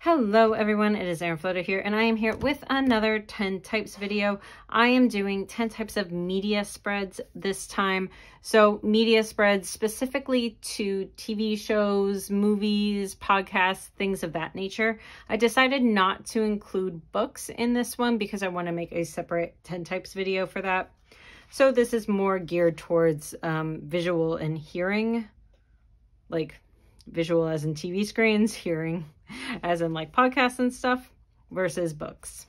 Hello everyone, it is Erin Floto here, and I am here with another 10 types video. I am doing 10 types of media spreads this time. So media spreads specifically to TV shows, movies, podcasts, things of that nature. I decided not to include books in this one because I want to make a separate 10 types video for that. So this is more geared towards visual and hearing, like visual as in TV screens, hearing as in like podcasts and stuff, versus books.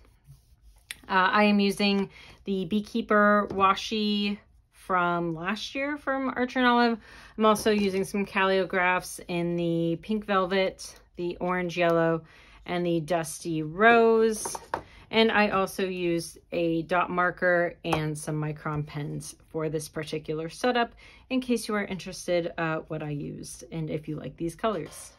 I am using the Beekeeper Washi from last year from Archer and Olive. I'm also using some Calligraphs in the pink velvet, the orange yellow, and the dusty rose. And I also used a dot marker and some micron pens for this particular setup in case you are interested what I used and if you like these colors.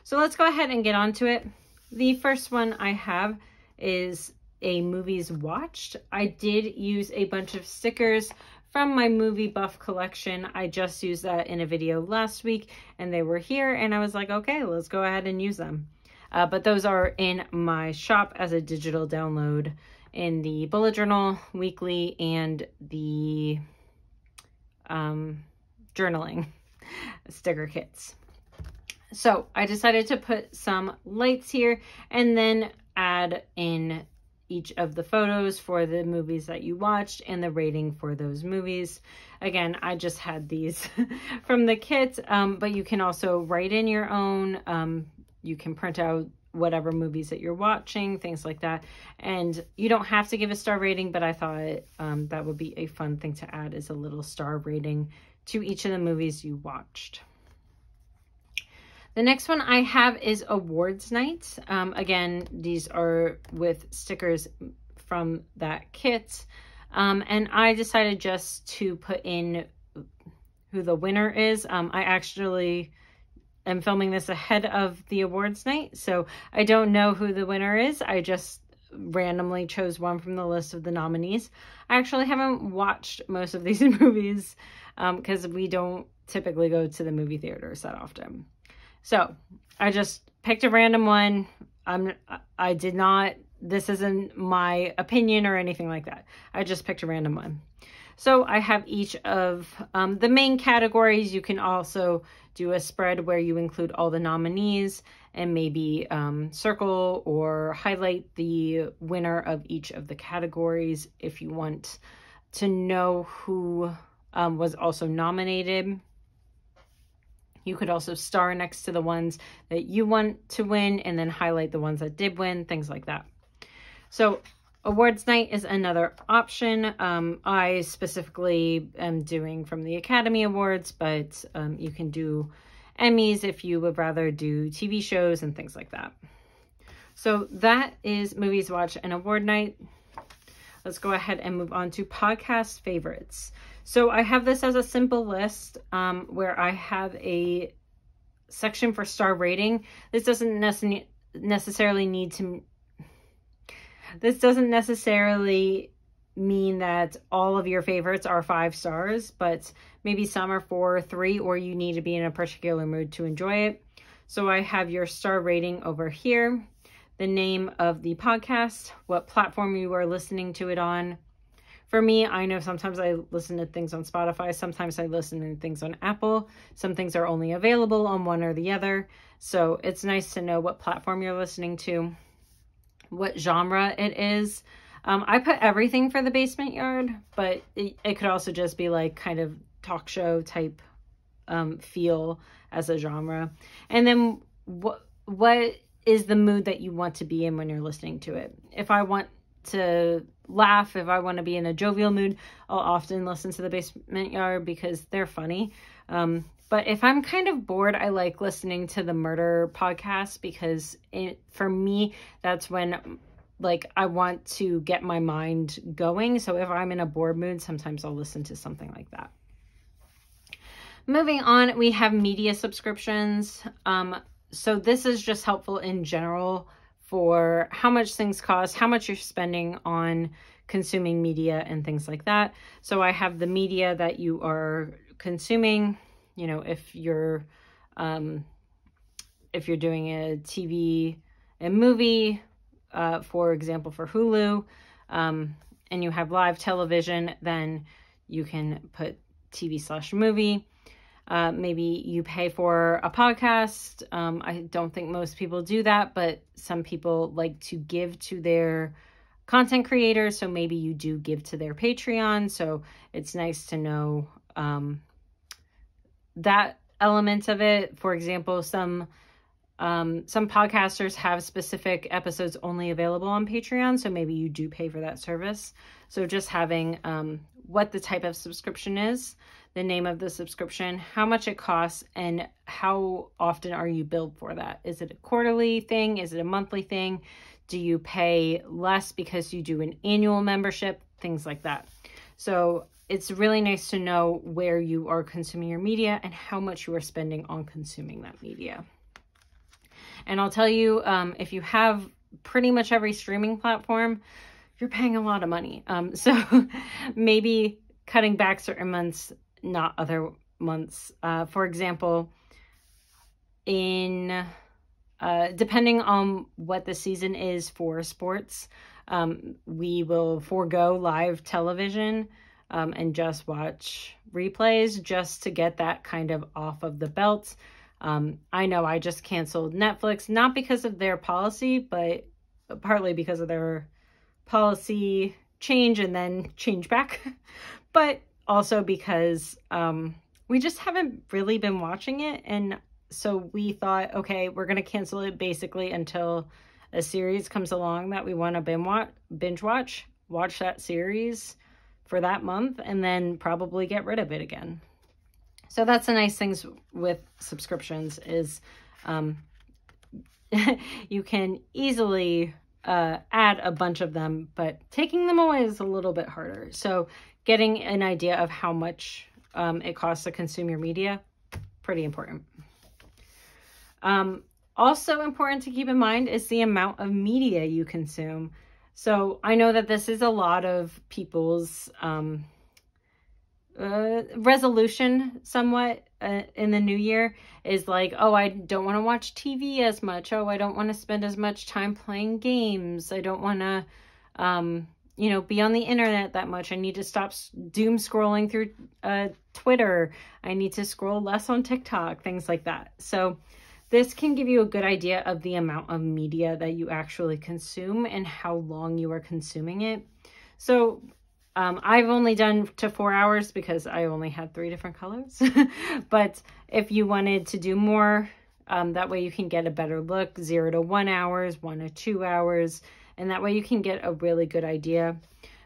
So let's go ahead and get on to it. The first one I have is a movies watched. I did use a bunch of stickers from my movie buff collection. I just used that in a video last week and they were here and I was like, okay, let's go ahead and use them. But those are in my shop as a digital download in the bullet journal weekly and the journaling sticker kits. So I decided to put some lights here and then add in each of the photos for the movies that you watched and the rating for those movies. Again, I just had these from the kit, but you can also write in your own. You can print out whatever movies that you're watching, things like that. And you don't have to give a star rating, but I thought that would be a fun thing to add is a little star rating to each of the movies you watched. The next one I have is awards night. Again, these are with stickers from that kit. And I decided just to put in who the winner is. I actually am filming this ahead of the awards night, so I don't know who the winner is. I just randomly chose one from the list of the nominees. I actually haven't watched most of these movies because we don't typically go to the movie theaters that often. So I just picked a random one. I did not, this isn't my opinion or anything like that. I just picked a random one. So I have each of the main categories. You can also do a spread where you include all the nominees and maybe circle or highlight the winner of each of the categories if you want to know who was also nominated. You could also star next to the ones that you want to win and then highlight the ones that did win, things like that. So awards night is another option. I specifically am doing from the Academy Awards, but you can do Emmys if you would rather do TV shows and things like that. So that is movies watch and award night. Let's go ahead and move on to podcast favorites. So I have this as a simple list where I have a section for star rating. This doesn't necessarily mean that all of your favorites are 5 stars, but maybe some are 4 or 3, or you need to be in a particular mood to enjoy it. So I have your star rating over here, the name of the podcast, what platform you are listening to it on. For me, I know sometimes I listen to things on Spotify, sometimes I listen to things on Apple. Some things are only available on one or the other. So it's nice to know what platform you're listening to, what genre it is. I put everything for the Basement Yard, but it could also just be like kind of talk show type feel as a genre. And then what is the mood that you want to be in when you're listening to it? If I want to laugh, if I want to be in a jovial mood, I'll often listen to the Basement Yard because they're funny. But if I'm kind of bored, I like listening to the murder podcast because for me, that's when like I want to get my mind going. So if I'm in a bored mood, sometimes I'll listen to something like that. Moving on, we have media subscriptions. So this is just helpful in general for how much things cost, how much you're spending on consuming media and things like that. So I have the media that you are consuming, you know, if you're doing a TV a movie, for example, for Hulu, and you have live television, then you can put TV/movie. Maybe you pay for a podcast. I don't think most people do that, but some people like to give to their content creators. So maybe you do give to their Patreon. So it's nice to know that element of it. For example, some podcasters have specific episodes only available on Patreon. So maybe you do pay for that service. So just having what the type of subscription is, the name of the subscription, how much it costs, and how often are you billed for that? Is it a quarterly thing? Is it a monthly thing? Do you pay less because you do an annual membership? Things like that. So it's really nice to know where you are consuming your media and how much you are spending on consuming that media. And I'll tell you, if you have pretty much every streaming platform, you're paying a lot of money. So maybe cutting back certain months, not other months. For example, depending on what the season is for sports, we will forego live television and just watch replays just to get that kind of off of the belt. I know I just canceled Netflix, not because of their policy, but partly because of their policy change and then change back, but also because we just haven't really been watching it. And so we thought, okay, we're going to cancel it basically until a series comes along that we want to binge watch that series for that month, and then probably get rid of it again. So that's the nice things with subscriptions is you can easily add a bunch of them, but taking them away is a little bit harder. So getting an idea of how much it costs to consume your media, pretty important. Also important to keep in mind is the amount of media you consume. So I know that this is a lot of people's resolution somewhat in the new year is like, oh, I don't want to watch TV as much. Oh, I don't want to spend as much time playing games. I don't want to, be on the internet that much. I need to stop doom scrolling through Twitter. I need to scroll less on TikTok, things like that. So this can give you a good idea of the amount of media that you actually consume and how long you are consuming it. So I've only done to 4 hours because I only had 3 different colors. But if you wanted to do more, that way you can get a better look, 0 to 1 hours, 1 to 2 hours. And that way you can get a really good idea.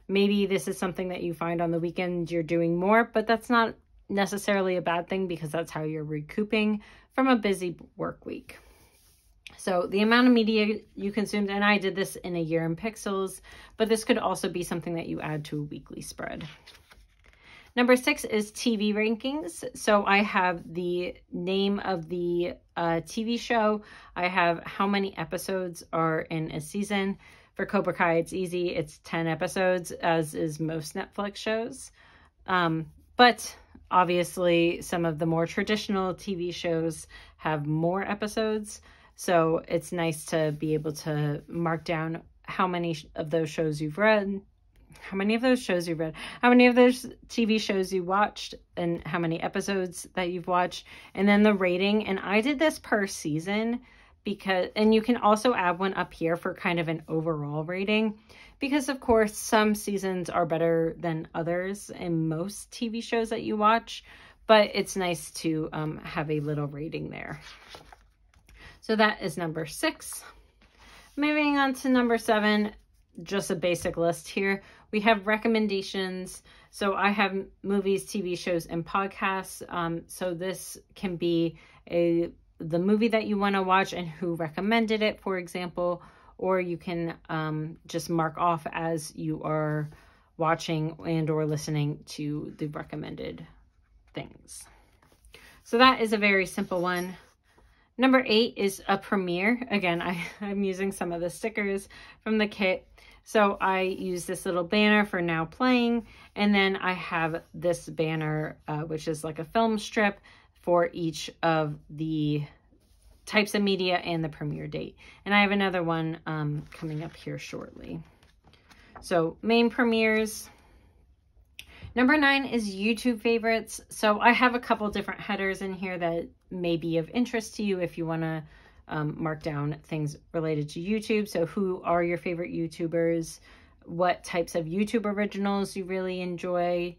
Maybe this is something that you find on the weekend you're doing more, but that's not necessarily a bad thing because that's how you're recouping from a busy work week. So the amount of media you consumed, and I did this in a year in pixels, but this could also be something that you add to a weekly spread. Number 6 is TV rankings. So I have the name of the TV show. I have how many episodes are in a season. For Cobra Kai, it's easy. It's 10 episodes, as is most Netflix shows. But obviously, some of the more traditional TV shows have more episodes. So it's nice to be able to mark down how many of those shows you've read, how many of those TV shows you watched, and how many episodes that you've watched, and then the rating. And I did this per season and you can also add one up here for kind of an overall rating, because of course some seasons are better than others in most TV shows that you watch, but it's nice to have a little rating there. So that is number 6. Moving on to number 7, just a basic list here. We have recommendations. So I have movies, TV shows, and podcasts. So this can be the movie that you want to watch and who recommended it, for example, or you can just mark off as you are watching and or listening to the recommended things. So that is a very simple one. Number 8 is a premiere. Again, I'm using some of the stickers from the kit. So I use this little banner for now playing, and then I have this banner, which is like a film strip for each of the types of media and the premiere date. And I have another one coming up here shortly. So main premieres. Number 9 is YouTube favorites. So I have a couple different headers in here that may be of interest to you if you want to mark down things related to YouTube. So who are your favorite YouTubers? What types of YouTube originals you really enjoy?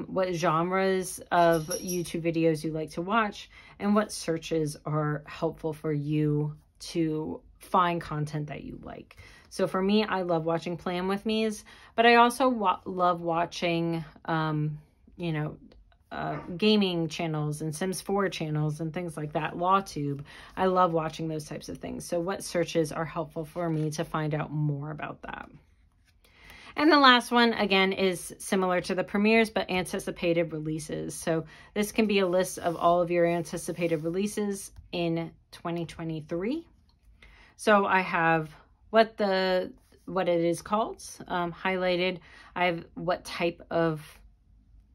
What genres of YouTube videos you like to watch? And what searches are helpful for you to find content that you like. So for me, I love watching Plan With Me's, but I also love watching, you know, gaming channels and Sims 4 channels and things like that, LawTube. I love watching those types of things. So what searches are helpful for me to find out more about that? And the last one, again, is similar to the premieres, but anticipated releases. So this can be a list of all of your anticipated releases in 2023. So I have what it is called highlighted. I have what type of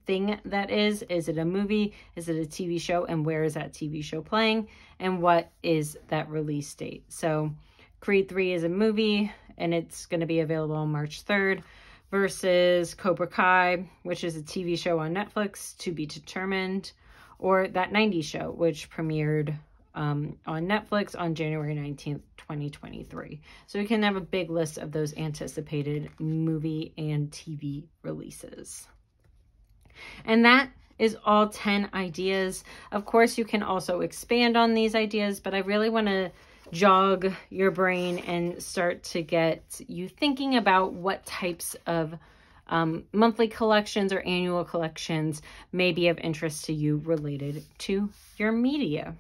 thing that is. Is it a movie? Is it a TV show? And where is that TV show playing? And what is that release date? So Creed 3 is a movie, and it's going to be available on March 3rd, versus Cobra Kai, which is a TV show on Netflix, to be determined, or That 90s Show, which premiered on Netflix on January 19th, 2023. So we can have a big list of those anticipated movie and TV releases. And that is all 10 ideas. Of course, you can also expand on these ideas, but I really want to jog your brain and start to get you thinking about what types of monthly collections or annual collections may be of interest to you related to your media.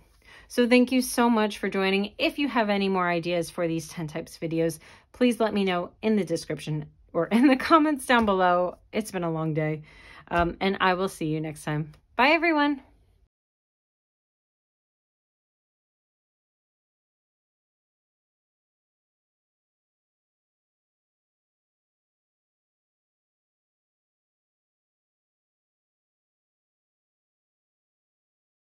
So thank you so much for joining. If you have any more ideas for these 10 types videos, please let me know in the description or in the comments down below. It's been a long day, and I will see you next time. Bye, everyone.